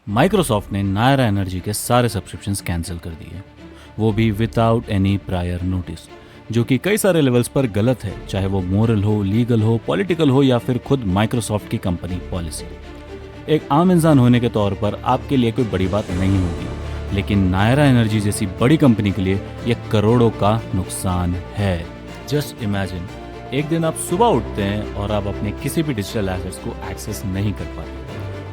Microsoft ने Naira energy के सारे सब्सक्रिप्शंस कैंसिल कर दिए, वो भी विदाउट एनी प्रायर नोटिस, जो कि कई सारे लेवल्स पर गलत है, चाहे वो मोरल हो, लीगल हो, पॉलिटिकल हो या फिर खुद माइक्रोसॉफ्ट की कंपनी पॉलिसी। एक आम इंसान होने के तौर पर आपके लिए कोई बड़ी बात नहीं होगी, लेकिन नायरा एनर्जी जैसी बड़ी कंपनी के लिए यह करोड़ों का नुकसान है। जस्ट इमेजिन, एक दिन आप सुबह उठते हैं और आप अपने किसी भी डिजिटल एसेट्स को एक्सेस नहीं कर पाते।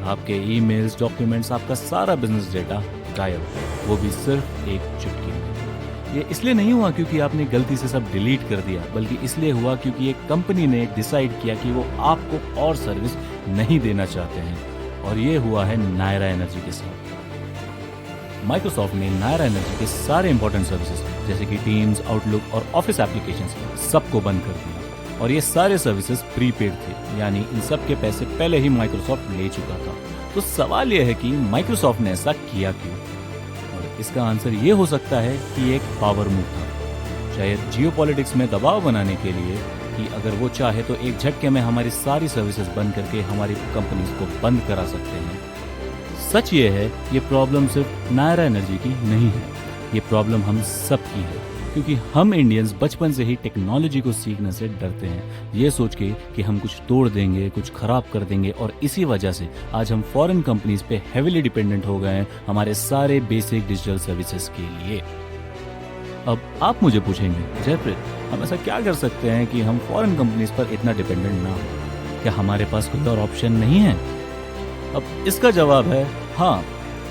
आपके ईमेल्स, डॉक्यूमेंट्स, आपका सारा बिजनेस डेटा गायब, वो भी सिर्फ एक चुटकी में। ये इसलिए नहीं हुआ क्योंकि आपने गलती से सब डिलीट कर दिया, बल्कि इसलिए हुआ क्योंकि एक कंपनी ने डिसाइड किया कि वो आपको और सर्विस नहीं देना चाहते हैं, और ये हुआ है नायरा एनर्जी के साथ। माइक्रोसॉफ्ट ने नायरा एनर्जी के सारे इंपॉर्टेंट सर्विसेज जैसे कि टीम्स, आउटलुक और ऑफिस एप्लीकेशंस सबको बंद कर दिया, और ये सारे सर्विसेज प्रीपेड थे, यानी इन सब के पैसे पहले ही माइक्रोसॉफ्ट ले चुका था। तो सवाल यह है कि माइक्रोसॉफ्ट ने ऐसा किया क्यों? और इसका आंसर ये हो सकता है कि एक पावर मूव था, शायद जियोपॉलिटिक्स में दबाव बनाने के लिए, कि अगर वो चाहे तो एक झटके में हमारी सारी सर्विसेज बंद करके हमारी कंपनीज को बंद करा सकते हैं। सच ये है, ये प्रॉब्लम सिर्फ नायरा एनर्जी की नहीं है, ये प्रॉब्लम हम सब की है, क्योंकि हम इंडियंस बचपन से ही टेक्नोलॉजी को सीखने से डरते हैं, ये सोच के कि हम कुछ तोड़ देंगे, कुछ खराब कर देंगे, और इसी वजह से आज हम फॉरेन कंपनीज पे हेविली डिपेंडेंट हो गए हैं हमारे सारे बेसिक डिजिटल सर्विसेज के लिए। अब आप मुझे पूछेंगे, जयप्रीत, हम ऐसा क्या कर सकते हैं कि हम फॉरेन कंपनीज पर इतना डिपेंडेंट ना हो? क्या हमारे पास कोई और ऑप्शन नहीं है? अब इसका जवाब है हाँ,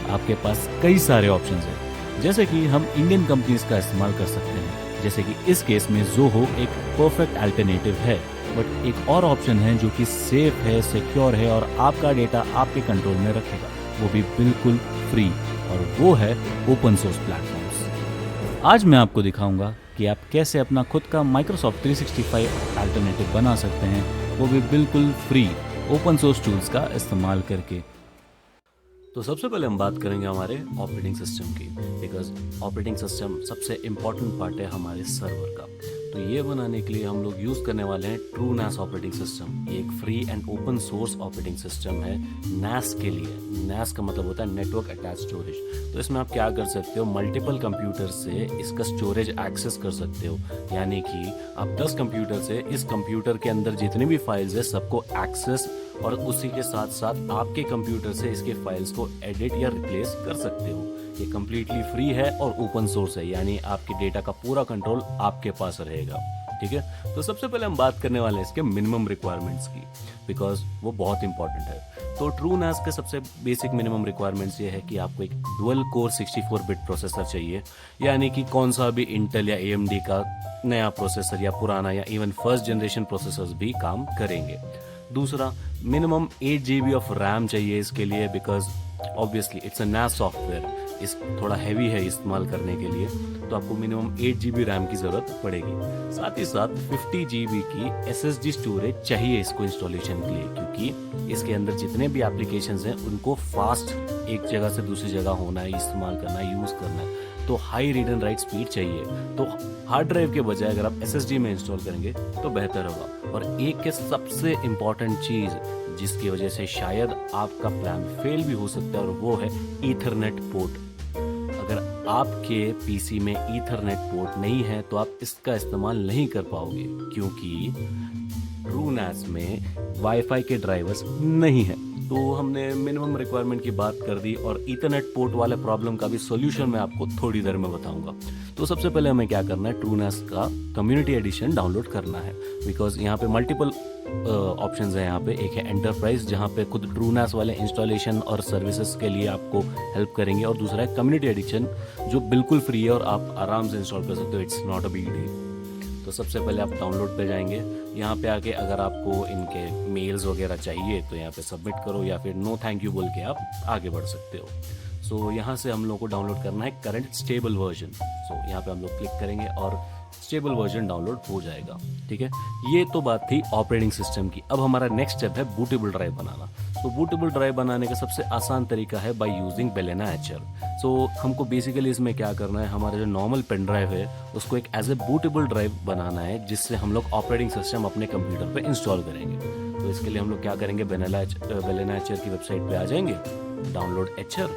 आपके पास कई सारे ऑप्शंस हैं। जैसे कि हम इंडियन कंपनीज का इस्तेमाल कर सकते हैं, जैसे कि इस केस में ज़ोहो एक परफेक्ट अल्टरनेटिव है, बट एक और ऑप्शन है जो कि सेफ है, सिक्योर है और आपका डेटा आपके कंट्रोल में रखेगा, वो भी बिल्कुल फ्री, और वो है ओपन सोर्स प्लेटफॉर्म्स। आज मैं आपको दिखाऊंगा कि आप कैसे अपना खुद का माइक्रोसॉफ्ट 365 अल्टरनेटिव बना सकते हैं, वो भी बिल्कुल फ्री ओपन सोर्स टूल्स का इस्तेमाल करके। तो सबसे पहले हम बात करेंगे हमारे ऑपरेटिंग सिस्टम की, बिकॉज ऑपरेटिंग सिस्टम सबसे इम्पॉर्टेंट पार्ट है हमारे सर्वर का। तो ये बनाने के लिए हम लोग यूज़ करने वाले हैं TrueNAS ऑपरेटिंग सिस्टम। ये एक free and open source operating system है NAS के लिए। NAS का मतलब होता है नेटवर्क अटैच स्टोरेज। तो इसमें आप क्या कर सकते हो, मल्टीपल कंप्यूटर से इसका स्टोरेज एक्सेस कर सकते हो, यानी कि आप 10 कंप्यूटर से इस कंप्यूटर के अंदर जितनी भी फाइल्स है सबको एक्सेस, और उसी के साथ साथ आपके कंप्यूटर से इसके फाइल्स को एडिट या रिप्लेस कर सकते हो। ये कम्प्लीटली फ्री है और ओपन सोर्स है, यानी आपके डेटा का पूरा कंट्रोल आपके पास रहेगा। ठीक है, तो सबसे पहले हम बात करने वाले हैं इसके मिनिमम रिक्वायरमेंट्स की, बिकॉज वो बहुत इंपॉर्टेंट है। तो TrueNAS के सबसे बेसिक मिनिमम रिक्वायरमेंट्स ये है कि आपको एक डुअल कोर 64 बिट प्रोसेसर चाहिए, यानी कि कौन सा भी इंटेल या AMD का नया प्रोसेसर या पुराना या इवन फर्स्ट जनरेशन प्रोसेसर्स भी काम करेंगे। दूसरा, मिनिमम 8 GB ऑफ रैम चाहिए इसके लिए, because obviously it's a NAS software, इस थोड़ा हैवी है इस्तेमाल करने के लिए, तो आपको मिनिमम 8 GB रैम की ज़रूरत पड़ेगी। साथ ही साथ 50 GB की SSD स्टोरेज चाहिए इसको इंस्टॉलेशन के लिए, क्योंकि इसके अंदर जितने भी एप्लीकेशंस हैं उनको फास्ट एक जगह से दूसरी जगह होना है, इस्तेमाल करना है, यूज़ करना है, तो high read and right speed चाहिए। तो हार्ड ड्राइव के बजाय अगर आप SSD में इंस्टॉल करेंगे तो बेहतर होगा। और एक के सबसे इम्पॉर्टेंट चीज़ जिसकी वजह से शायद आपका प्लान फेल भी हो सकता है, और वो है ईथरनेट पोर्ट। अगर आपके पीसी में ईथरनेट पोर्ट नहीं है तो आप इसका इस्तेमाल नहीं कर पाओगे, क्योंकि TrueNAS में वाईफाई के ड्राइवर्स नहीं हैं। तो हमने मिनिमम रिक्वायरमेंट की बात कर दी, और ईथरनेट पोर्ट वाले प्रॉब्लम का भी सॉल्यूशन मैं आपको थोड़ी देर में बताऊंगा। तो सबसे पहले हमें क्या करना है, TrueNAS का कम्युनिटी एडिशन डाउनलोड करना है, बिकॉज यहाँ पे मल्टीपल ऑप्शंस हैं। यहाँ पे एक है एंटरप्राइज, जहाँ पे खुद TrueNAS वाले इंस्टॉलेशन और सर्विसेज के लिए आपको हेल्प करेंगे, और दूसरा है कम्युनिटी एडिशन जो बिल्कुल फ्री है और आप आराम से इंस्टॉल कर सकते हो, it's not a big deal. तो सबसे पहले आप डाउनलोड पे जाएंगे, यहाँ पे आके अगर आपको इनके मेल्स वगैरह चाहिए तो यहाँ पे सबमिट करो, या फिर नो थैंक यू बोल के आप आगे बढ़ सकते हो। सो यहाँ से हम लोग को डाउनलोड करना है करंट स्टेबल वर्जन। सो यहाँ पे हम लोग क्लिक करेंगे और स्टेबल वर्जन डाउनलोड हो जाएगा। ठीक है, ये तो बात थी ऑपरेटिंग सिस्टम की। अब हमारा नेक्स्ट स्टेप है बूटेबल ड्राइव बनाना। तो बूटेबल ड्राइव बनाने का सबसे आसान तरीका है बाय यूजिंग बेलेना एचर। सो हमको बेसिकली इसमें क्या करना है, हमारा जो नॉर्मल पेन ड्राइव है उसको एक एज ए बूटेबल ड्राइव बनाना है, जिससे हम लोग ऑपरेटिंग सिस्टम अपने कंप्यूटर पे इंस्टॉल करेंगे। तो इसके लिए हम लोग क्या करेंगे, बेलेना एचर की वेबसाइट पे आ जाएंगे, डाउनलोड एचर,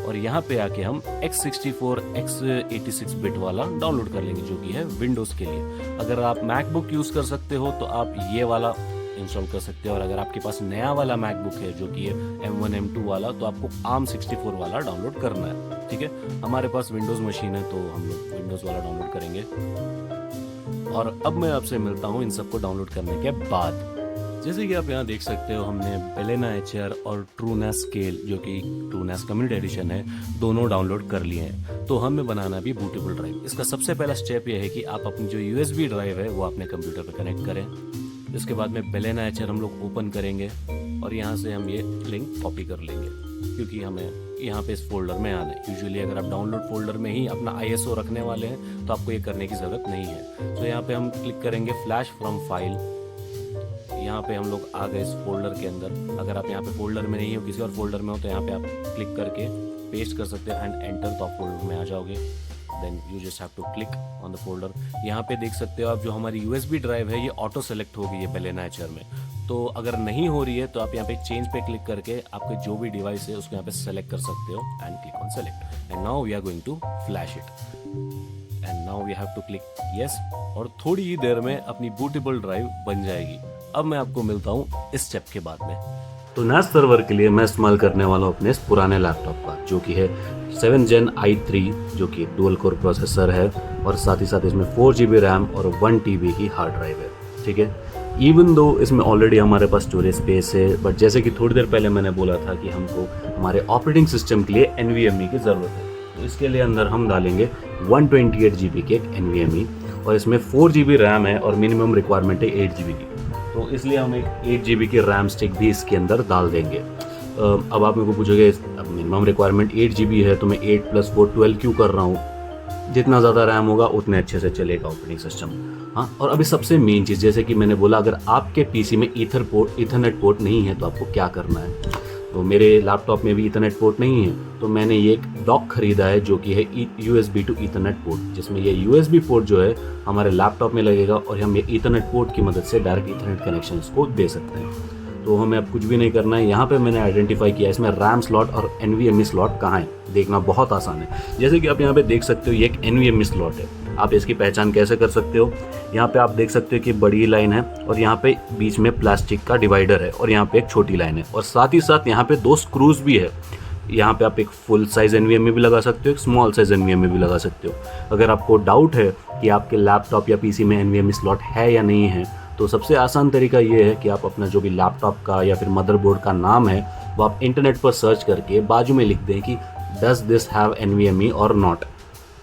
और यहाँ पे आके हम x64 x86 बिट वाला डाउनलोड कर लेंगे जो कि है विंडोज़ के लिए। अगर आप मैकबुक यूज़ कर सकते हो तो आप ये वाला इंस्टॉल कर सकते हो, और अगर आपके पास नया वाला मैकबुक है जो कि है M1 M2 वाला, तो आपको ARM64 वाला डाउनलोड करना है। ठीक है, हमारे पास विंडोज़ मशीन है तो हम लोग विंडोज़ वाला डाउनलोड करेंगे। और अब मैं आपसे मिलता हूँ इन सबको डाउनलोड करने के बाद। जैसे कि आप यहाँ देख सकते हो, हमने बेलेना एचआर और ट्रूनेस स्केल जो कि ट्रूनेस कम्युनिटी एडिशन है, दोनों डाउनलोड कर लिए हैं। तो हमें बनाना भी बूटेबल ड्राइव। इसका सबसे पहला स्टेप ये है कि आप अपनी जो USB ड्राइव है वो अपने कंप्यूटर पर कनेक्ट करें। इसके बाद में बेलेना एचआर हम लोग ओपन करेंगे और यहाँ से हम ये लिंक कॉपी कर लेंगे, क्योंकि हमें यहाँ पे इस फोल्डर में आना है। यूजुअली अगर आप डाउनलोड फोल्डर में ही अपना ISO रखने वाले हैं तो आपको ये करने की ज़रूरत नहीं है। तो यहाँ पे हम क्लिक करेंगे फ्लैश फ्रॉम फाइल। यहाँ पे हम लोग आ गए इस फोल्डर के अंदर। अगर आप यहाँ पे फोल्डर में नहीं हो, किसी और फोल्डर में हो, तो यहाँ पे आप क्लिक करके पेस्ट कर सकते हैं एंड एंटर, तो आप फोल्डर में आ जाओगे। Then you just have to click on the folder. यहाँ पे देख सकते हो आप, जो हमारी USB ड्राइव है ये ऑटो सेलेक्ट होगी ये बेलेना एचआर में। तो अगर नहीं हो रही है तो आप यहाँ पे चेंज पे क्लिक करके आपके जो भी डिवाइस है उसको यहाँ पे सेलेक्ट कर सकते हो and click on select. And now we are going to flash it and now we have to click yes, और थोड़ी ही देर में अपनी बूटेबल ड्राइव बन जाएगी। अब मैं आपको मिलता हूँ इस स्टेप के बाद में। तो NAS सर्वर के लिए मैं इस्तेमाल करने वाला हूँ अपने इस पुराने लैपटॉप का, जो कि है 7 Gen i3, जो कि डुअल कोर प्रोसेसर है, और साथ ही साथ इसमें 4 GB रैम और 1 TB की हार्ड ड्राइव है। ठीक है, इवन दो इसमें ऑलरेडी हमारे पास स्टोरेज स्पेस है, बट जैसे कि थोड़ी देर पहले मैंने बोला था कि हमको हमारे ऑपरेटिंग सिस्टम के लिए NVMe की ज़रूरत है। तो इसके लिए अंदर हम डालेंगे 128 GB के एक NVMe, और इसमें 4 GB रैम है और मिनिमम रिक्वायरमेंट है 8 GB की। तो इसलिए हम एक 8 GB की रैम स्टिक भी इसके अंदर डाल देंगे। अब आप मेरे को पूछोगे, अब मिनिमम रिक्वायरमेंट 8 GB है तो मैं 8 + 4 12 क्यों कर रहा हूँ? जितना ज़्यादा रैम होगा उतने अच्छे से चलेगा ऑपरेटिंग सिस्टम। हाँ, और अभी सबसे मेन चीज़, जैसे कि मैंने बोला, अगर आपके PC में ईथरनेट पोर्ट नहीं है तो आपको क्या करना है। तो मेरे लैपटॉप में भी ईथरनेट पोर्ट नहीं है, तो मैंने ये एक डॉक खरीदा है जो कि है USB टू ईथरनेट पोर्ट, जिसमें ये USB पोर्ट जो है हमारे लैपटॉप में लगेगा और हम ये ईथरनेट पोर्ट की मदद से डायरेक्ट ईथरनेट कनेक्शन को दे सकते हैं। तो हमें अब कुछ भी नहीं करना है। यहाँ पे मैंने आइडेंटिफाई किया इसमें रैम स्लॉट और NVMe स्लॉट कहाँ है, देखना बहुत आसान है। जैसे कि आप यहाँ पे देख सकते हो, ये एक NVMe स्लॉट है। आप इसकी पहचान कैसे कर सकते हो? यहाँ पे आप देख सकते हो कि बड़ी लाइन है और यहाँ पे बीच में प्लास्टिक का डिवाइडर है, और यहाँ पे एक छोटी लाइन है, और साथ ही साथ यहाँ पे 2 स्क्रूज भी है। यहाँ पे आप एक फुल साइज NVMe भी लगा सकते हो, एक स्मॉल साइज NVMe भी लगा सकते हो। अगर आपको डाउट है कि आपके लैपटॉप या PC में NVMe स्लॉट है या नहीं है, तो सबसे आसान तरीका ये है कि आप अपना जो भी लैपटॉप का या फिर मदरबोर्ड का नाम है वो आप इंटरनेट पर सर्च करके बाजू में लिख दें कि डज दिस हैव NVMe और नॉट।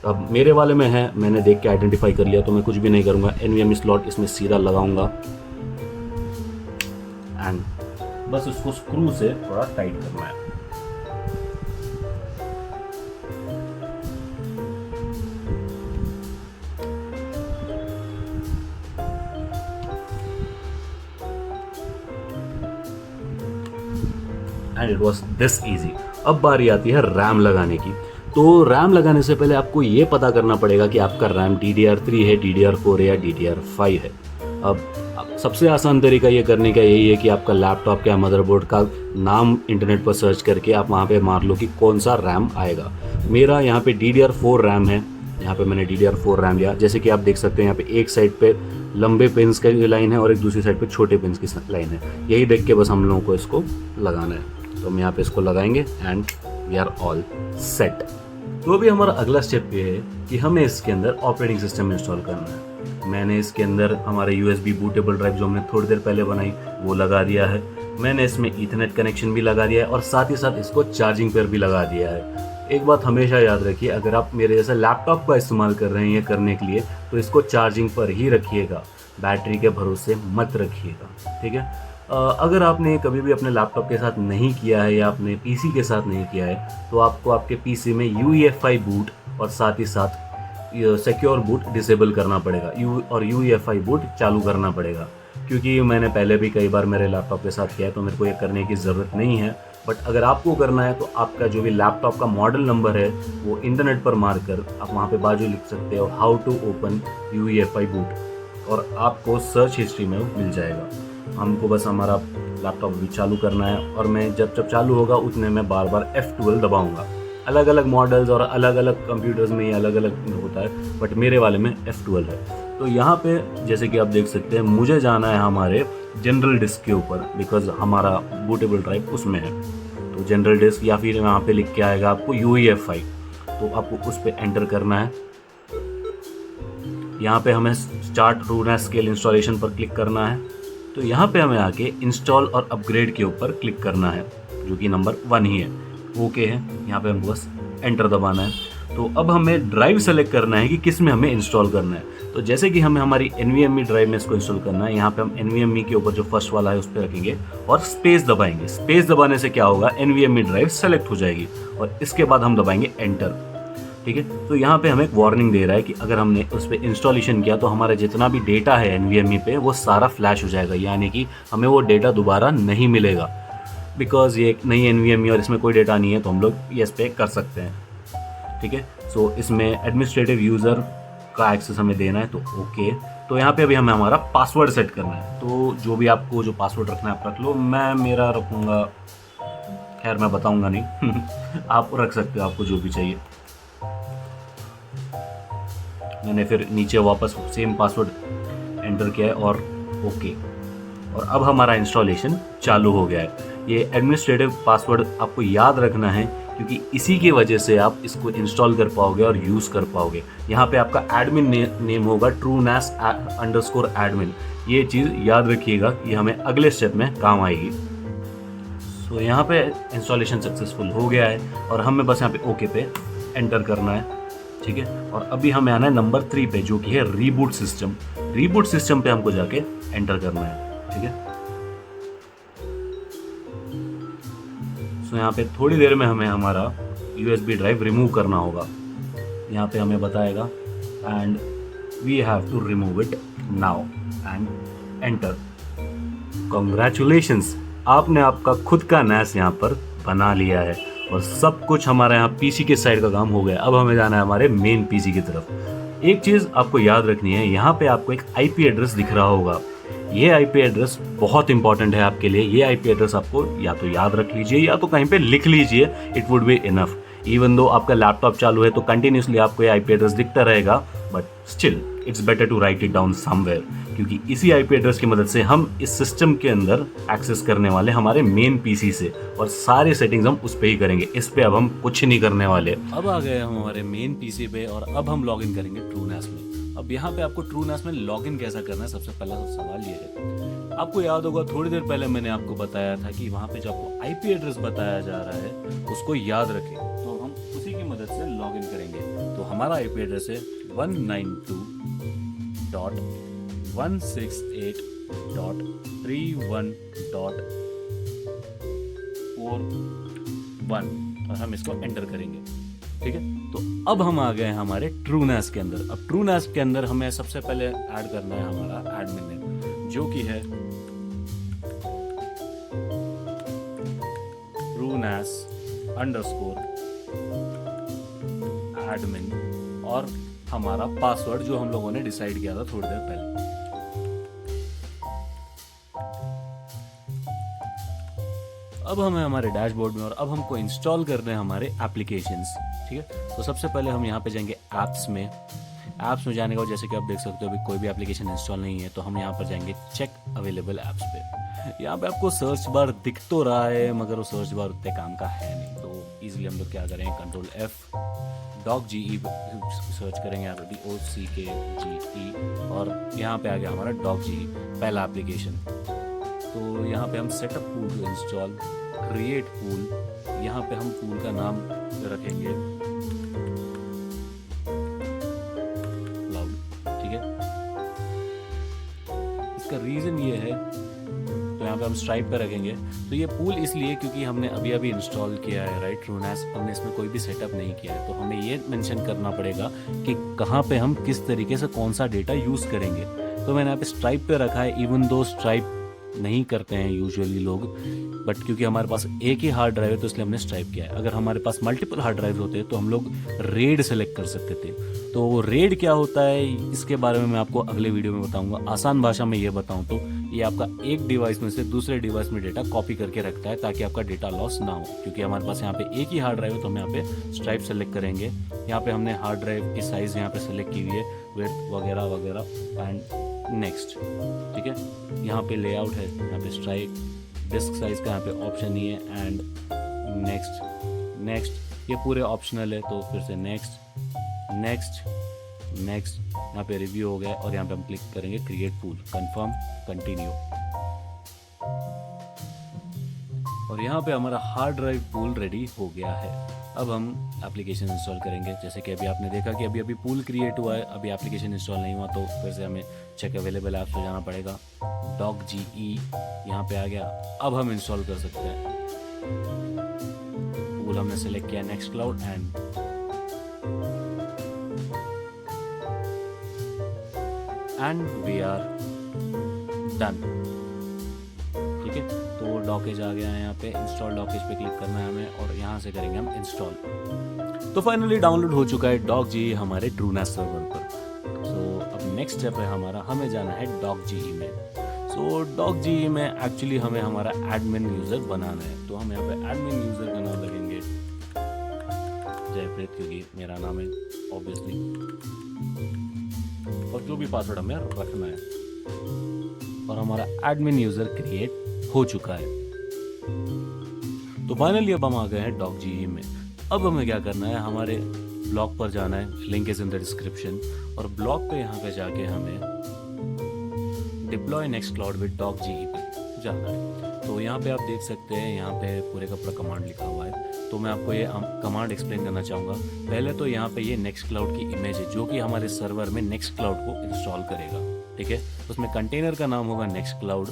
अब मेरे वाले में है, मैंने देख के आइडेंटिफाई कर लिया, तो मैं कुछ भी नहीं करूँगा, NVMe स्लॉट इसमें सीधा लगाऊंगा एंड बस उसको स्क्रू से थोड़ा टाइट करना है। And it was this easy. अब बारी आती है रैम लगाने की। तो रैम लगाने से पहले आपको ये पता करना पड़ेगा कि आपका रैम DDR3 है, DDR4 है या DDR5 है। अब सबसे आसान तरीका ये करने का यही है कि आपका लैपटॉप या मदरबोर्ड का नाम इंटरनेट पर सर्च करके आप वहाँ पे मार लो कि कौन सा रैम आएगा। मेरा यहाँ पे DDR4 रैम है, यहाँ पे मैंने DDR4 रैम लिया। जैसे कि आप देख सकते हैं यहाँ पे एक साइड पे लंबे पिन्स की लाइन है और एक दूसरी साइड पे छोटे पिन्स की लाइन है। यही देख के बस हम लोगों को इसको लगाना है। तो हम यहाँ पे इसको लगाएंगे and we are all set. तो अभी हमारा अगला स्टेप ये है कि हमें इसके अंदर ऑपरेटिंग सिस्टम इंस्टॉल करना है। मैंने इसके अंदर हमारे USB बूटेबल ड्राइव जो हमने थोड़ी देर पहले बनाई वो लगा दिया है। मैंने इसमें ईथरनेट कनेक्शन भी लगा दिया है और साथ ही साथ इसको चार्जिंग पर भी लगा दिया है। एक बात हमेशा याद रखिए, अगर आप मेरे जैसे लैपटॉप का इस्तेमाल कर रहे हैं ये करने के लिए, तो इसको चार्जिंग पर ही रखिएगा, बैटरी के भरोसे मत रखिएगा। ठीक है, अगर आपने कभी भी अपने लैपटॉप के साथ नहीं किया है या अपने PC के साथ नहीं किया है, तो आपको आपके PC में UEFI बूट और साथ ही साथ सिक्योर बूट डिसेबल करना पड़ेगा, UEFI बूट चालू करना पड़ेगा। क्योंकि मैंने पहले भी कई बार मेरे लैपटॉप के साथ किया है, तो मेरे को ये करने की ज़रूरत नहीं है। बट अगर आपको करना है तो आपका जो भी लैपटॉप का मॉडल नंबर है वो इंटरनेट पर मार कर आप वहाँ पे बाजू लिख सकते हो how to open UEFI boot, और आपको सर्च हिस्ट्री में मिल जाएगा। हमको बस हमारा लैपटॉप भी चालू करना है और मैं जब जब चालू होगा उतने में बार बार F12 दबाऊंगा। अलग अलग मॉडल्स और अलग अलग कंप्यूटर्स में ये अलग अलग होता है, बट मेरे वाले में F12 है। तो यहाँ पे जैसे कि आप देख सकते हैं मुझे जाना है हमारे जनरल डिस्क के ऊपर, बिकॉज हमारा बूटेबल ड्राइव उसमें है। तो जनरल डिस्क या फिर यहाँ पे लिख के आएगा आपको UEFI, तो आपको उस पर एंटर करना है। यहाँ पे हमें स्टार्ट TrueNAS स्केल इंस्टॉलेशन पर क्लिक करना है। तो यहाँ पे हमें आके इंस्टॉल और अपग्रेड के ऊपर क्लिक करना है, जो कि नंबर 1 ही है। ओके है, यहाँ पे हमको बस एंटर दबाना है। तो अब हमें ड्राइव सेलेक्ट करना है कि किस में हमें इंस्टॉल करना है। तो जैसे कि हमें हमारी NVMe ड्राइव में इसको इंस्टॉल करना है, यहाँ पे हम NVMe के ऊपर जो फर्स्ट वाला है उस पर रखेंगे और स्पेस दबाएंगे। स्पेस दबाने से क्या होगा, NVMe ड्राइव सेलेक्ट हो जाएगी और इसके बाद हम दबाएंगे एंटर। ठीक है, तो यहाँ पे हमें एक वार्निंग दे रहा है कि अगर हमने उस पर इंस्टॉलेशन किया तो हमारा जितना भी डेटा है NVMe पे वो सारा फ्लैश हो जाएगा, यानी कि हमें वो डेटा दोबारा नहीं मिलेगा। बिकॉज ये एक नई NVMe और इसमें कोई डेटा नहीं है, तो हम लोग ये इस पर कर सकते हैं। ठीक है, सो इसमें एडमिनिस्ट्रेटिव यूज़र का एक्सेस हमें देना है, तो ओके। तो यहाँ पे अभी हमें हमारा पासवर्ड सेट करना है। तो जो भी आपको जो पासवर्ड रखना है आप रख लो, मैं मेरा रखूँगा, खैर मैं बताऊँगा नहीं आप रख सकते हो आपको जो भी चाहिए। मैंने फिर नीचे वापस सेम पासवर्ड एंटर किया है और ओके। और अब हमारा इंस्टॉलेशन चालू हो गया है। ये एडमिनिस्ट्रेटिव पासवर्ड आपको याद रखना है, क्योंकि इसी की वजह से आप इसको इंस्टॉल कर पाओगे और यूज़ कर पाओगे। यहाँ पे आपका एडमिन नेम होगा TrueNAS_admin। ये चीज़ याद रखिएगा, ये हमें अगले स्टेप में काम आएगी। सो यहाँ पे इंस्टॉलेशन सक्सेसफुल हो गया है और हमें बस यहाँ पे ओके पे एंटर करना है। ठीक है, और अभी हमें आना है नंबर 3 पे, जो कि है रीबूट सिस्टम। रीबूट सिस्टम पे हमको जाके एंटर करना है। ठीक है, सो यहाँ पे थोड़ी देर में हमें हमारा USB ड्राइव रिमूव करना होगा। यहाँ पे हमें बताएगा and we have to remove it now and enter. Congratulations, आपने आपका खुद का NAS यहाँ पर बना लिया है और सब कुछ हमारे यहाँ PC के साइड का काम हो गया। अब हमें जाना है हमारे मेन PC की तरफ। एक चीज़ आपको याद रखनी है, यहाँ पे आपको एक IP एड्रेस दिख रहा होगा। ये IP एड्रेस बहुत इंपॉर्टेंट है आपके लिए। ये IP एड्रेस आपको या तो याद रख लीजिए या तो कहीं पे लिख लीजिए, it would be enough. Even though आपका लैपटॉप चालू है तो कंटिन्यूसली आपको ये IP एड्रेस दिखता रहेगा, but still it's better to write it down somewhere, क्योंकि इसी IP एड्रेस की मदद से हम इस सिस्टम के अंदर एक्सेस करने वाले हमारे मेन PC से, और सारे सेटिंग्स हम उस पर ही करेंगे। इस पे अब हम कुछ नहीं करने वाले। अब आ गए हम हमारे मेन PC पे और अब हम लॉग इन करेंगे TrueNAS में। अब यहाँ पे आपको TrueNAS में लॉगिन कैसा करना है, सबसे पहला सवाल ये है। आपको याद होगा थोड़ी देर पहले मैंने आपको बताया था कि वहाँ पे जो आपको IP एड्रेस बताया जा रहा है उसको याद रखें, तो हम उसी की मदद से लॉगिन करेंगे। तो हमारा IP एड्रेस है 192.168.31.41 और हम इसको एंटर करेंगे। ठीक है, तो अब हम आ गए हमारे TrueNAS के अंदर। अब TrueNAS के अंदर हमें सबसे पहले ऐड करना है हमारा एडमिन नेम, जो कि है TrueNAS_admin और हमारा पासवर्ड जो हम लोगों ने डिसाइड किया था थोड़ी देर पहले। अब हमें हमारे डैशबोर्ड में और अब हमको इंस्टॉल करने हैं हमारे एप्लीकेशंस। ठीक है, तो सबसे पहले हम यहाँ पे जाएंगे ऐप्स में। ऐप्स में जाने के बाद जैसे कि आप देख सकते हो अभी कोई भी एप्लीकेशन इंस्टॉल नहीं है, तो हम यहाँ पर जाएंगे चेक अवेलेबल ऐप्स पे। यहाँ पे आपको सर्च बार दिख तो रहा है, मगर वो सर्च बार उतने काम का है नहीं, तो इजीली हम लोग क्या करेंगे, Ctrl+F docge सर्च करेंगे यहाँ पे DOCKGE और यहाँ पे आ गया हमारा docge पहला एप्लीकेशन। तो यहाँ पे हम setup pool to install, create pool, यहाँ पे हम पूल का नाम रखेंगे क्लाउड। ठीक है, इसका रीजन ये है, तो यहाँ पे हम स्ट्राइप पे रखेंगे। तो ये पूल इसलिए क्योंकि हमने अभी अभी इंस्टॉल किया है, राइट, TrueNAS, हमने इसमें कोई भी सेटअप नहीं किया है, तो हमें ये मेंशन करना पड़ेगा कि कहाँ पे हम किस तरीके से कौन सा डेटा यूज़ करेंगे। तो मैंने यहाँ पे स्ट्राइप पे रखा है, इवन दो स्ट्राइप नहीं करते हैं यूजुअली लोग, बट क्योंकि हमारे पास एक ही हार्ड ड्राइव है तो इसलिए हमने स्ट्राइप किया है। अगर हमारे पास मल्टीपल हार्ड ड्राइव होते तो हम लोग रेड सेलेक्ट कर सकते थे। तो रेड क्या होता है इसके बारे में मैं आपको अगले वीडियो में बताऊंगा। आसान भाषा में ये बताऊं तो ये आपका एक डिवाइस में से दूसरे डिवाइस में डेटा कॉपी करके रखता है ताकि आपका डेटा लॉस ना हो। क्योंकि हमारे पास यहाँ पे एक ही हार्ड ड्राइव है तो हम यहाँ पे स्ट्राइप सेलेक्ट करेंगे। यहाँ पे हमने हार्ड ड्राइव की साइज़ यहाँ पे सेलेक्ट की हुई है, विड्थ वगैरह वगैरह, एंड नेक्स्ट। ठीक है, यहाँ पे लेआउट है, यहाँ पे स्ट्राइप, डिस्क साइज़ का यहाँ पे ऑप्शन नहीं है, एंड नेक्स्ट ये पूरे ऑप्शनल है। तो फिर से नेक्स्ट, यहाँ पे रिव्यू हो गया और यहाँ पे हम क्लिक करेंगे क्रिएट पूल, कंफर्म, कंटिन्यू, और यहाँ पे हमारा हार्ड ड्राइव पूल रेडी हो गया है। अब हम एप्लीकेशन इंस्टॉल करेंगे। जैसे कि अभी आपने देखा कि अभी पूल क्रिएट हुआ है, अभी एप्लीकेशन इंस्टॉल नहीं हुआ, तो फिर से हमें चेक अवेलेबल ऐप्स पे जाना पड़ेगा। DocGE यहाँ पे आ गया। अब हम इंस्टॉल कर सकते हैं। पूल हमने सेलेक्ट किया, Nextcloud, and we are done. ठीक है, तो डॉकेज आ गया है, यहाँ पे इंस्टॉल डॉकेज पे क्लिक करना है हमें और यहाँ से करेंगे हम इंस्टॉल। तो फाइनली डाउनलोड हो चुका है DocGE हमारे TrueNAS सर्वर पर। सो अब नेक्स्ट स्टेप है हमारा, हमें जाना है DocGE में। सो DocGE में एक्चुअली हमें हमारा एडमिन यूज़र बनाना है। तो हम यहाँ पे एडमिन यूज़र का नाम लगेंगे जयप्रीत, क्योंकि मेरा नाम है ऑब्वियसली, और जो भी पासवर्ड हमें रखना है। और हमारा एडमिन यूज़र क्रिएट हो चुका है। तो फाइनली अब हम आ गए हैं DocGE में। अब हमें क्या करना है, हमारे ब्लॉग पर जाना है, link is in the description, और ब्लॉग पे यहाँ पे जाके हमें deploy next cloud with DocGE पे जाना है। तो यहाँ पे आप देख सकते हैं, यहाँ पे पूरे का पूरा कमांड लिखा हुआ है। तो मैं आपको ये कमांड एक्सप्लेन करना चाहूँगा। पहले तो यहाँ पे ये नेक्स्ट क्लाउड की इमेज है जो कि हमारे सर्वर में नेक्स्ट क्लाउड को इंस्टॉल करेगा। ठीक है, उसमें कंटेनर का नाम होगा नेक्स्ट क्लाउड,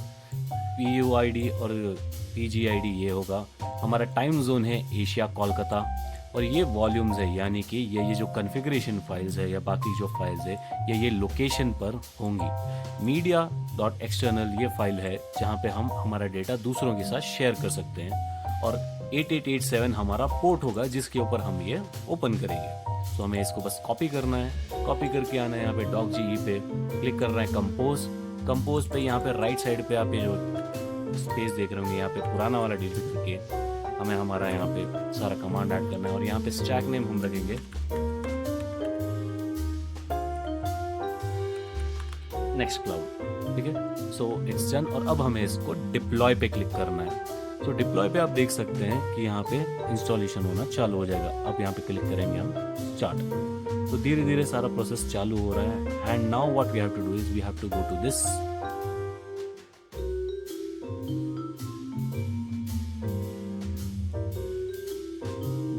PUID और PGID ये होगा। हमारा टाइम जोन है एशिया कोलकाता, और ये वॉल्यूम्स है, यानी कि ये जो कॉन्फ़िगरेशन फाइल्स है या बाकी जो फाइल्स है ये लोकेशन पर होंगी। media.external ये फाइल है जहाँ पे हम हमारा डेटा दूसरों के साथ शेयर कर सकते हैं, और 8887 हमारा पोर्ट होगा जिसके ऊपर हम ये ओपन करेंगे। तो हमें इसको बस कॉपी करना है, कॉपी करके आना है यहाँ पे DocGE पे, क्लिक करना है कंपोज पे। यहाँ पे राइट साइड पे आप ये जो स्पेस देख रहे होंगे, यहाँ पे पुराना वाला डिलीट करके हमें हमारा यहाँ पे सारा कमांड ऐड करना है, और यहाँ पे स्टैक नेम हम रखेंगे नेक्स्ट क्लाउड। ठीक है, सो इट्स डन। और अब हमें इसको डिप्लॉय पे क्लिक करना है। तो डिप्लॉय पे आप देख सकते हैं कि यहाँ पे इंस्टॉलेशन होना चालू हो जाएगा। अब यहाँ पे क्लिक करेंगे हम स्टार्ट। तो धीरे धीरे सारा प्रोसेस चालू हो रहा है। And now what we have to do is we have to go to this,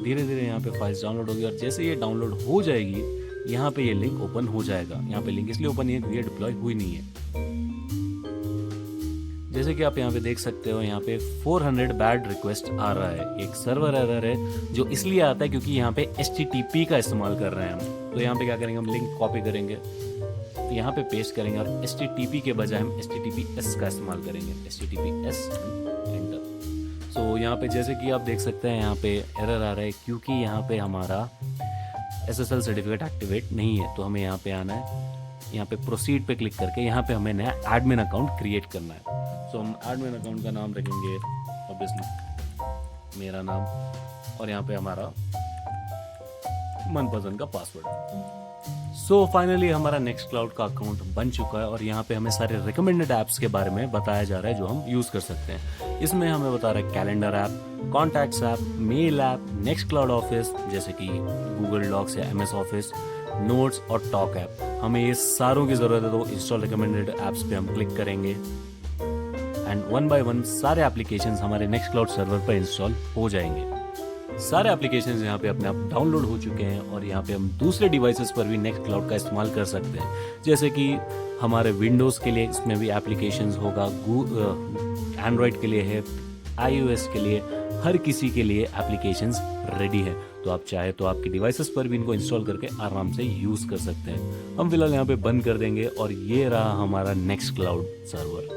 धीरे धीरे यहाँ पे फाइल्स डाउनलोड होगी, और जैसे ये डाउनलोड हो जाएगी यहाँ पे ये लिंक ओपन हो जाएगा। यहाँ पे लिंक इसलिए ओपन नहीं है क्योंकि ये डिप्लॉय हुई नहीं है। जैसे कि आप यहाँ पे देख सकते हो, यहाँ पे 400 बैड रिक्वेस्ट आ रहा है। एक सर्वर एरर है जो इसलिए आता है क्योंकि यहाँ पे HTTP का इस्तेमाल कर रहे हैं हम। तो यहाँ पे क्या करेंगे, हम लिंक कॉपी करेंगे, यहाँ पे पेस्ट करेंगे, और HTTP के बजाय हम HTTPS का इस्तेमाल करेंगे, HTTPS, एंटर। सो यहाँ पे जैसे कि आप देख सकते हैं यहाँ पे एरर आ रहा है क्योंकि यहाँ पे हमारा SSL सर्टिफिकेट एक्टिवेट नहीं है। तो हमें यहाँ पे आना है, यहाँ पे प्रोसीड पे क्लिक करके यहाँ पे हमें नया एडमिन अकाउंट क्रिएट करना है। सो हम एडमिन अकाउंट का नाम रखेंगे ऑब्वियसली मेरा नाम, और यहाँ पे हमारा मनपसंद का पासवर्ड। सो फाइनली हमारा नेक्स्ट क्लाउड का अकाउंट बन चुका है, और यहाँ पे हमें सारे रिकमेंडेड ऐप्स के बारे में बताया जा रहा है जो हम यूज़ कर सकते हैं। इसमें हमें बता रहा है calendar app, contacts app, mail app, Nextcloud office जैसे कि गूगल डॉक्स या MS ऑफिस, नोट्स और टॉक ऐप। हमें ये सारों की ज़रूरत है, तो इंस्टॉल रिकमेंडेड ऐप्स पे हम क्लिक करेंगे, एंड वन बाय वन सारे एप्लीकेशंस हमारे नेक्स्ट क्लाउड सर्वर पर इंस्टॉल हो जाएंगे। सारे एप्लीकेशंस यहाँ पे अपने आप डाउनलोड हो चुके हैं, और यहाँ पे हम दूसरे डिवाइसेस पर भी नेक्स्ट क्लाउड का इस्तेमाल कर सकते हैं। जैसे कि हमारे विंडोज़ के लिए इसमें भी एप्लीकेशंस होगा, एंड्रॉयड के लिए है, iOS के लिए, हर किसी के लिए एप्लीकेशंस रेडी है। तो आप चाहे तो आपके डिवाइसेस पर भी इनको इंस्टॉल करके आराम से यूज़ कर सकते हैं। हम फिलहाल यहाँ पे बंद कर देंगे, और ये रहा हमारा नेक्स्ट क्लाउड सर्वर।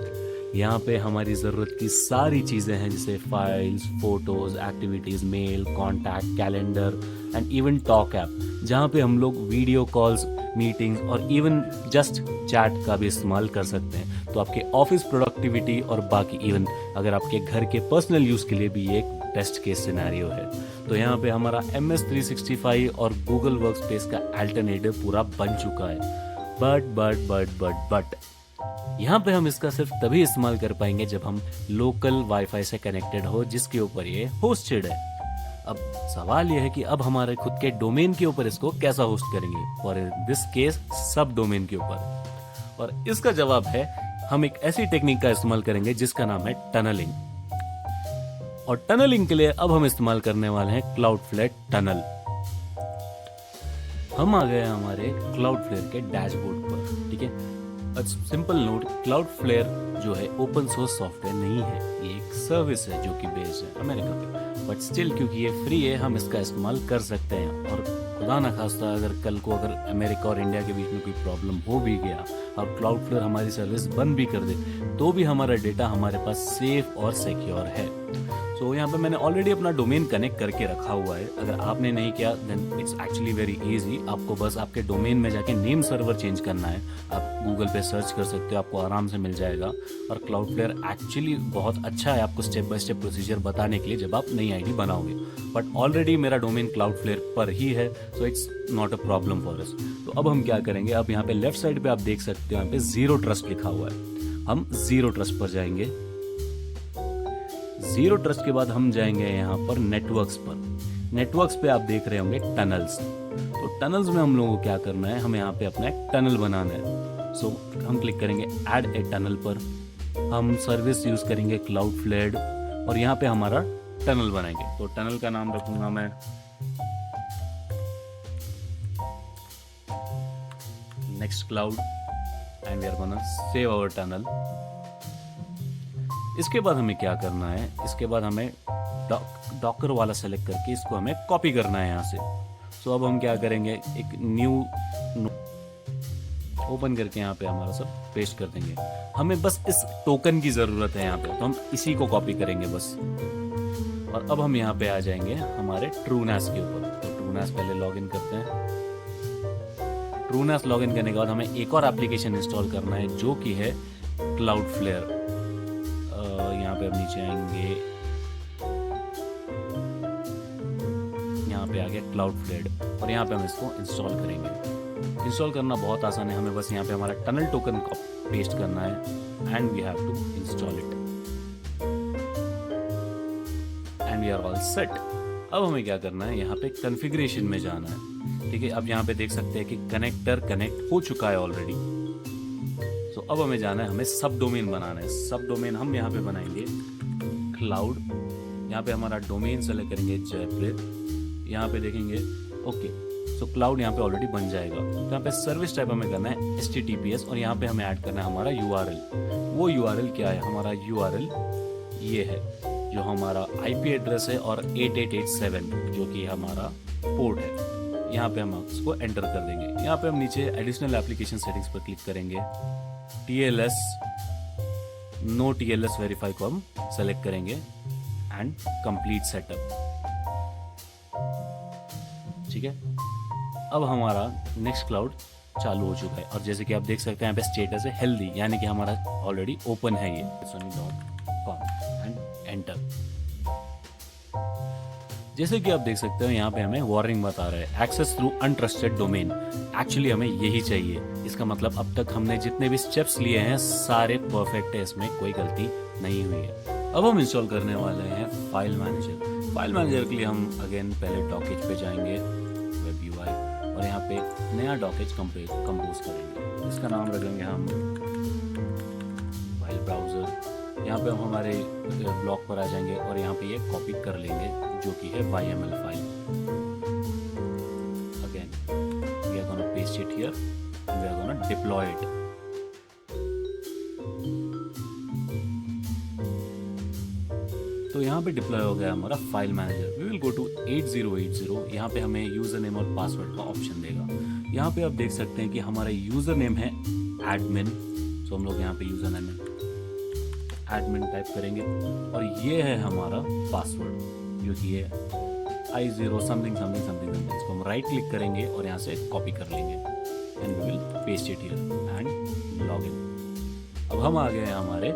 यहाँ पे हमारी ज़रूरत की सारी चीज़ें हैं, जैसे files, photos, activities, mail, contact, calendar and even talk app, जहाँ पे हम लोग वीडियो कॉल्स, मीटिंग्स और इवन जस्ट चैट का भी इस्तेमाल कर सकते हैं। तो आपके ऑफिस प्रोडक्टिविटी और बाकी इवन अगर आपके घर के पर्सनल यूज़ के लिए भी ये एक बेस्ट केस सिनेरियो है। तो यहाँ पे हमारा MS365 और गूगल वर्कस्पेस का अल्टरनेटिव पूरा बन चुका है। बट यहाँ पे हम इसका सिर्फ तभी इस्तेमाल कर पाएंगे जब हम लोकल वाईफाई से कनेक्टेड हो जिसके ऊपर ये होस्टेड है। अब सवाल यह है कि अब हमारे खुद के डोमेन के ऊपर इसको कैसा होस्ट करेंगे, और इन दिस केस सब डोमेन के ऊपर। और इसका जवाब है हम एक ऐसी टेक्निक का इस्तेमाल करेंगे जिसका नाम है टनलिंग। और टनलिंग के लिए अब हम इस्तेमाल करने वाले हैं क्लाउडफ्लेयर टनल। हम आ गए हमारे क्लाउडफ्लेयर के डैशबोर्ड पर, ठीक है। सिंपल नोट, क्लाउडफ्लेयर जो है ओपन सोर्स सॉफ्टवेयर नहीं है, ये एक सर्विस है जो कि बेस्ड है अमेरिका पे। बट स्टिल क्योंकि ये फ्री है हम इसका इस्तेमाल कर सकते हैं। और खुदा ना खास्ता अगर कल को अगर अमेरिका और इंडिया के बीच में कोई प्रॉब्लम हो भी गया और क्लाउडफ्लेयर हमारी सर्विस बंद भी कर दे तो भी हमारा डेटा हमारे पास सेफ और सिक्योर है। तो यहाँ पे मैंने ऑलरेडी अपना डोमेन कनेक्ट करके रखा हुआ है। अगर आपने नहीं किया then it's actually very easy. आपको बस आपके डोमेन में जाके नेम सर्वर चेंज करना है। आप गूगल पे सर्च कर सकते हो, आपको आराम से मिल जाएगा। और क्लाउडफ्लेयर एक्चुअली बहुत अच्छा है आपको स्टेप बाय स्टेप प्रोसीजर बताने के लिए जब आप नई आईडी बनाओगे। बट ऑलरेडी मेरा डोमेन क्लाउडफ्लेयर पर ही है, so it's not a problem for us. तो अब हम क्या करेंगे, अब यहाँ पे लेफ्ट साइड पे आप देख सकते हो यहाँ पे जीरो ट्रस्ट लिखा हुआ है। हम जीरो ट्रस्ट पर जाएंगे। जीरो ट्रस्ट के बाद हम जाएंगे यहाँ पर नेटवर्क्स पर। नेटवर्क्स पे आप देख रहे होंगे टनल्स। तो टनल्स में हम लोगों को क्या करना है, हमें यहाँ पे अपना एक टनल बनाना है। सो हम क्लिक करेंगे ऐड ए टनल पर। हम सर्विस यूज करेंगे क्लाउडफ्लेयर और यहाँ पे हमारा टनल बनाएंगे। तो टनल का नाम रखूंगा मैं Nextcloud and we are gonna save our tunnel. इसके बाद हमें क्या करना है, इसके बाद हमें डॉकर वाला सेलेक्ट करके इसको हमें कॉपी करना है यहाँ से। सो अब हम क्या करेंगे, एक न्यू ओपन करके यहाँ पे हमारा सब पेस्ट कर देंगे। हमें बस इस टोकन की ज़रूरत है यहाँ पे, तो हम इसी को कॉपी करेंगे बस। और अब हम यहाँ पे आ जाएंगे हमारे ट्रूनेस के ऊपर। तो ट्रूनेस पहले लॉगिन करते हैं। ट्रूनेस लॉगिन करने के बाद हमें एक और एप्लीकेशन इंस्टॉल करना है जो कि है क्लाउडफ्लेयर। यहाँ पे हम नीचे आएंगे, यहाँ पे आ गया क्लाउडफ्लेयर और यहाँ पे हम इसको इंस्टॉल करेंगे। इंस्टॉल करना बहुत आसान है, हमें बस यहाँ पे हमारा टनल टोकन को पेस्ट करना है and we have to install it and we are all set. अब हमें क्या करना है, यहाँ पे कॉन्फ़िगरेशन में जाना है, ठीक है। अब यहाँ पे देख सकते हैं कि कनेक्टर कनेक्ट हो चुका है ऑलरेडी। तो अब हमें जाना है, हमें सब डोमेन बनाना है। सब डोमेन हम यहाँ पे बनाएंगे क्लाउड। यहाँ पे हमारा डोमेन सेलेक्ट करेंगे जयपुर। यहाँ पे देखेंगे ओके, सो क्लाउड यहाँ पे ऑलरेडी बन जाएगा। तो यहाँ पे सर्विस टाइप हमें करना है HTTPS और यहाँ पे हमें ऐड करना है हमारा URL। वो URL क्या है, हमारा URL ये है जो हमारा IP एड्रेस है और 8887 जो कि हमारा पोर्ट है। यहाँ पे हम उसको एंटर कर देंगे। यहाँ पे हम नीचे एडिशनल एप्लीकेशन सेटिंग्स पर क्लिक करेंगे। TLS नो TLS वेरीफाई को हम सेलेक्ट करेंगे एंड कंप्लीट सेटअप, ठीक है। अब हमारा नेक्स्ट क्लाउड चालू हो चुका है और जैसे कि आप देख सकते हैं यहाँ पे स्टेटस है हेल्दी, यानी कि हमारा ऑलरेडी ओपन है ये sony.com एंड एंटर। जैसे कि आप देख सकते हो यहाँ पे हमें वार्निंग बता रहा है access through untrusted domain. Actually हमें यही चाहिए। इसका मतलब अब तक हमने जितने भी स्टेप्स लिए हैं सारे परफेक्ट है, इसमें कोई गलती नहीं हुई है। अब हम इंस्टॉल करने वाले हैं फाइल मैनेजर। फाइल मैनेजर के लिए हम अगेन पहले डॉकेज पे जाएंगे, वेब UI, और यहाँ पे नया डॉकेज कंपोज करेंगे। इसका नाम रखेंगे हम फाइल ब्राउज़र। यहाँ पे हम हमारे ब्लॉग पर आ जाएंगे और यहाँ पे ये कॉपी कर लेंगे जो कि है YML file. Again we are gonna paste it here and we are gonna deploy it. तो यहाँ पे डिप्लॉय हो गया हमारा file manager. We will go to 8080। यहाँ पे हमें यूजर नेम और पासवर्ड का ऑप्शन देगा। यहाँ पे आप देख सकते हैं कि हमारा यूजर नेम है एडमिन। तो हम लोग यहाँ पे यूजर नेम एडमिन टाइप करेंगे और ये है हमारा पासवर्ड जो कि है I0 समथिंग समथिंग समथिंग। इसको हम राइट क्लिक करेंगे और यहाँ से कॉपी कर लेंगे and we will paste it here and log in. अब हम आ गए हैं हमारे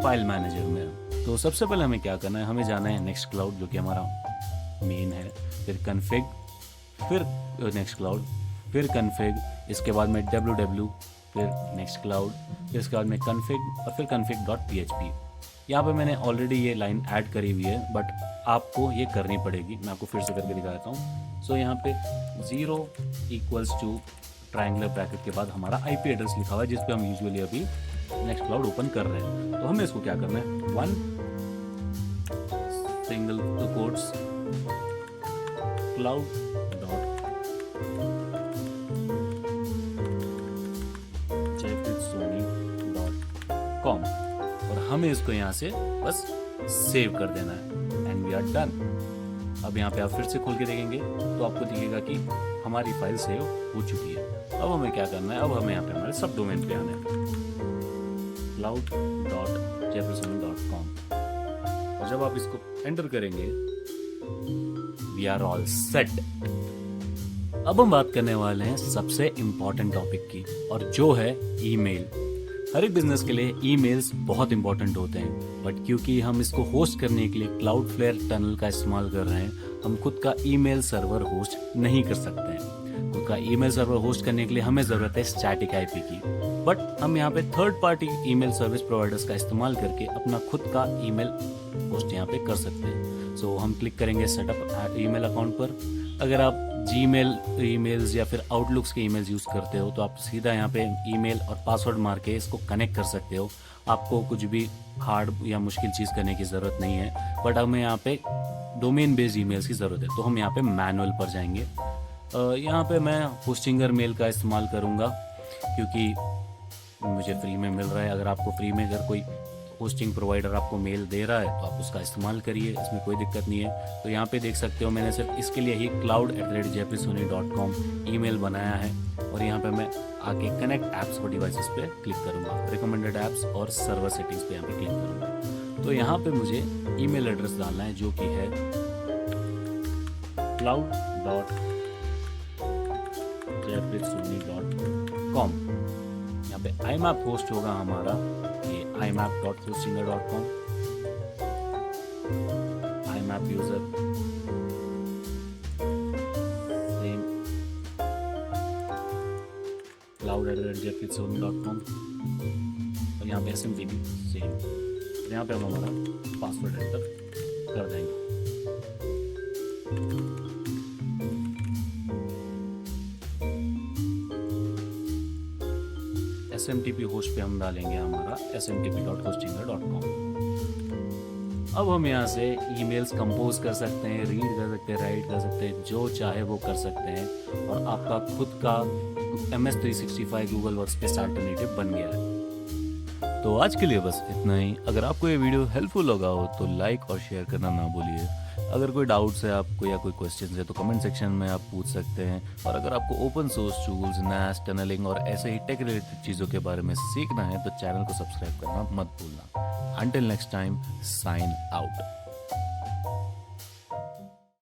फाइल मैनेजर में। तो सबसे पहले हमें क्या करना है, हमें जाना है नेक्स्ट क्लाउड जो कि हमारा मेन है, फिर कन्फिग, फिर नेक्स्ट क्लाउड, फिर कन्फिग, इसके बाद में www, फिर नेक्स्ट क्लाउड, फिर इसके बाद में कन्फिग और फिर config.php। यहाँ पे मैंने ऑलरेडी ये लाइन ऐड करी हुई है बट आपको ये करनी पड़ेगी, मैं आपको फिर से करके दिखाता हूँ। सो यहाँ पे 0 = ट्रायंगुलर ब्रैकेट के बाद हमारा IP एड्रेस लिखा हुआ है जिस पे हम यूजुअली अभी नेक्स्ट क्लाउड ओपन कर रहे हैं। तो हमें इसको क्या करना है, 1 सिंगल कोट्स cloud jfritsony.com और हमें इसको यहाँ से बस सेव कर देना है एंड वी आर डन। अब यहाँ पे आप फिर से खोल के देखेंगे तो आपको दिखेगा कि हमारी फाइल सेव हो चुकी है। अब हमें क्या करना है, अब हमें यहाँ पे हमारे सब डोमेन पे आना है cloud.jeffersony.com और जब आप इसको एंटर करेंगे वी आर ऑल सेट। अब हम बात करने वाले हैं सबसे इंपॉर्टेंट टॉपिक की और जो है ईमेल। हर एक बिजनेस के लिए ईमेल्स बहुत इंपॉर्टेंट होते हैं बट क्योंकि हम इसको होस्ट करने के लिए क्लाउडफ्लेयर टनल का इस्तेमाल कर रहे हैं, हम खुद का ईमेल सर्वर होस्ट नहीं कर सकते हैं। खुद का ईमेल सर्वर होस्ट करने के लिए हमें ज़रूरत है स्टैटिक IP की, बट हम यहाँ पे third party email service providers का इस्तेमाल करके अपना खुद का ईमेल होस्ट यहाँ पे कर सकते हैं। सो हम क्लिक करेंगे सेटअप ईमेल अकाउंट पर। अगर आप जीमेल ईमेल्स या फिर आउटलुक्स के ईमेल्स यूज़ करते हो तो आप सीधा यहाँ पे ईमेल और पासवर्ड मार के इसको कनेक्ट कर सकते हो। आपको कुछ भी हार्ड या मुश्किल चीज़ करने की ज़रूरत नहीं है, बट हमें यहाँ पे डोमेन बेस्ड ईमेल्स की ज़रूरत है। तो हम यहाँ पे मैनुअल पर जाएंगे। यहाँ पे मैं होस्टिंगर मेल का इस्तेमाल करूँगा क्योंकि मुझे फ्री में मिल रहा है। अगर आपको फ्री में अगर कोई होस्टिंग प्रोवाइडर आपको मेल दे रहा है तो आप उसका इस्तेमाल करिए, इसमें कोई दिक्कत नहीं है। तो यहाँ पे देख सकते हो मैंने सिर्फ इसके लिए ही cloud@jeffersony.com ईमेल बनाया है और यहाँ पे मैं आके कनेक्ट ऐप्स और डिवाइसेस पे क्लिक करूँगा, रिकमेंडेड ऐप्स और सर्वर सेटिंग्स पे यहाँ पे क्लिक करूँगा। तो यहाँ पे मुझे ईमेल एड्रेस डालना है जो कि है cloud.jeffersony.com। यहाँ पे IMAP होस्ट होगा हमारा, ये imap.hostinger.com, IMAP user same, cloud@jeffersony.com और यहाँ पे SMTP सेम। यहाँ पे हम हमारा पासवर्ड एंटर कर देंगे। SMTP होस्ट पे हम डालेंगे हमारा smtp.hostinger.com। अब हम यहाँ से ईमेल्स कंपोज कर सकते हैं, रीड कर सकते हैं, राइट कर सकते हैं, जो चाहे वो कर सकते हैं और आपका खुद का MS 365 गूगल वर्कस्पेस अल्टरनेटिव बन गया है। तो आज के लिए बस इतना ही। अगर आपको ये वीडियो हेल्पफुल लगा हो तो लाइक और शेयर करना ना भूलिए। अगर कोई डाउट्स है आपको या कोई क्वेश्चन है तो कमेंट सेक्शन में आप पूछ सकते हैं। और अगर आपको open source tools, NAS, tunneling और ऐसे ही टेक रिलेटेड चीज़ों के बारे में सीखना है तो चैनल को सब्सक्राइब करना मत भूलना। Until next time, sign out.